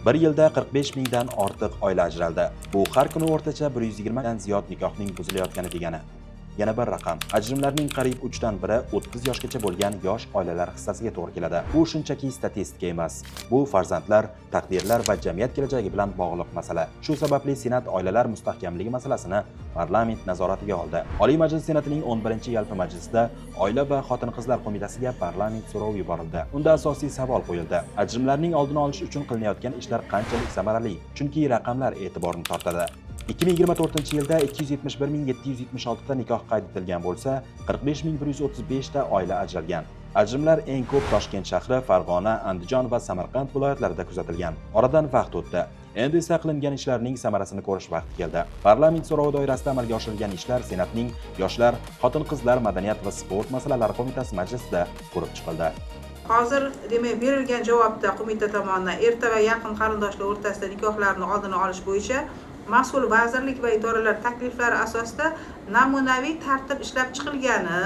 Bir yilda 45 mingdan ortiq oila ajraldi. Bu har kuni o'rtacha 120 dan ziyod nikohning buzilayotgani degani. Yana bir raqam. Ajrimlarning qariyb 3 dan biri 30 yoshgacha bo'lgan yosh oilalar hissasiga to'g'ri keladi. Bu shunchaki statistika emas. Bu farzandlar, taqdirlar va jamiyat kelajagi bilan bog'liq masala. Shu sababli Senat oilalar mustahkamligi masalasini parlament nazoratiga oldi. Oliy Majlis Senatining 11-yalpi majlisida Oila va xotin-qizlar qo'mitasiga parlament so'rovi yuborildi. Unda asosiy savol qo'yildi. Ajrimlarning oldini olish uchun qilinayotgan ishlar qanchalik samarali? Chunki raqamlar e'tiborni tortadi. 2024-yilda 271.776 ta nikoh qayd etilgan bo'lsa, 45.135 ta oila ajralgan. Ajrimlar eng ko'p Toshkent shahri, Farg'ona, Andijon va Samarqand viloyatlarida kuzatilgan. Oradan vaqt o'tdi. Endi esa qilingan ishlarning samarasini ko'rish vaqti keldi. Parlament so'rovi doirasida amalga oshirilgan ishlar Senatning Yoshlar, xotin-qizlar, madaniyat va sport masalalari qo'mitasi majlisida ko'rib chiqildi. Hozir demak berilgan javobda qo'mita tomonidan erta va yaqin qarindoshlar o'rtasida nikohlarni oldini olish bo'yicha mas'ul vazirlik va idoralar takliflari asosida namunaviy tartib ishlab chiqilgani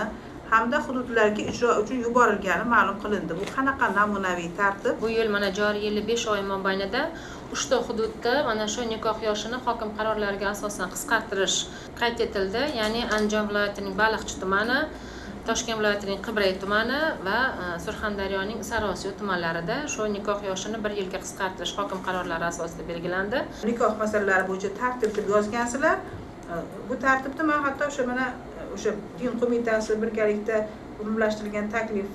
hamda hududlarga ijro uchun yuborilgani ma'lum qilindi. Bu qanaqa namunaviy tartib? Bu yil mana joriy yil 5 oy mobaynida 3 ta hududda mana shu nikoh yoshini hokim qarorlariga asosan qisqartirish qayd etildi. Ya'ni Andijon viloyatining Baliqchi tumani, Toshkent viloyatining Qibray tumani va Surxondaryoning Sariosiyo tumanlarida shu nikoh yoshini 1 yilga qisqartirish hokim qarorlari asosida belgilandi. Nikoh masalalari bo'yicha tartib deb yozgansizlar. Bu tartibda men hatto o'sha din qo'mitasi birgalikda umumlashtirilgan taklif,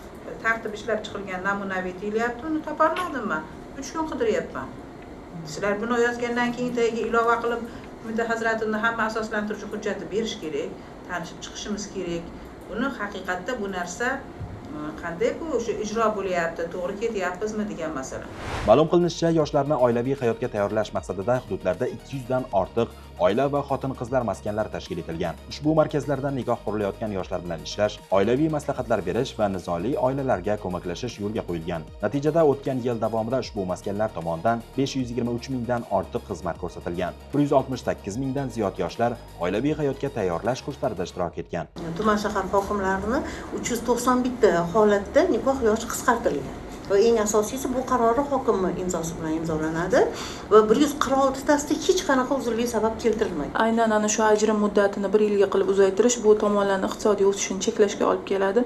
tartib ishlab chiqilgan namunaviy deyilyapti, uni topolmadimman. 3 kun qidiryapman. Sizlar buni yozgandan keyin tagiga ilova qilib qo'mita hazratining hamma asoslantiruvchi hujjatni berish kerak, tanishib chiqishimiz kerak. Buni haqiqatda bu narsa qanday bu o'sha ijro bo'lyapti, to'g'ri ketyapmizmi degan masala. Ma'lum qilinishicha, yoshlarni oilaviy hayotga tayyorlash maqsadida hududlarda 200 dan ortiq oila va xotin-qizlar maskanlari tashkil etilgan. Ushbu markazlarda nikoh qurilayotgan yoshlar bilan ishlash, oilaviy maslahatlar berish va nizoli oilalarga ko'maklashish yo'lga qo'yilgan. Natijada o'tgan yil davomida ushbu maskanlar tomonidan 523 mingdan ortiq xizmat ko'rsatilgan. 168 mingdan ziyod yoshlar oilaviy hayotga tayyorlash kurslarida ishtirok etgan. Tuman shahar hokimlarining 391 holatda nikoh yoshi qisqartirilgan. Va eng asosiysi bu qarori hokim imzosi bilan imzolanadi va 146 tasida hech qanaqa uzrli sabab keltirilmaydi. Aynan ana shu ajrim muddatini 1 yilga qilib uzaytirish bu tomonlarning iqtisodiy o'sishini cheklashga olib keladi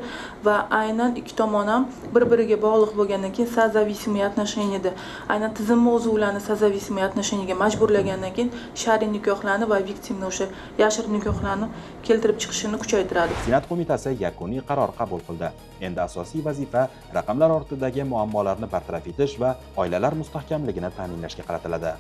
va aynan ikki tomon ham bir-biriga bog'liq bo'lgandan keyin sozavисимые отношенияda, aynan tizimli o'zi ularni sozavисимые отношениyaga majburlagandan keyin shar'iy nikohlarni va viktimni o'sha yashirin nikohlarni keltirib chiqishini kuchaytiradi. Senat qo'mitasi yakuniy qaror qabul qildi. Endi asosiy vazifa raqamlar ortidagi muammolarni bartaraf etish va oilalar mustahkamligini ta'minlashga qaratiladi.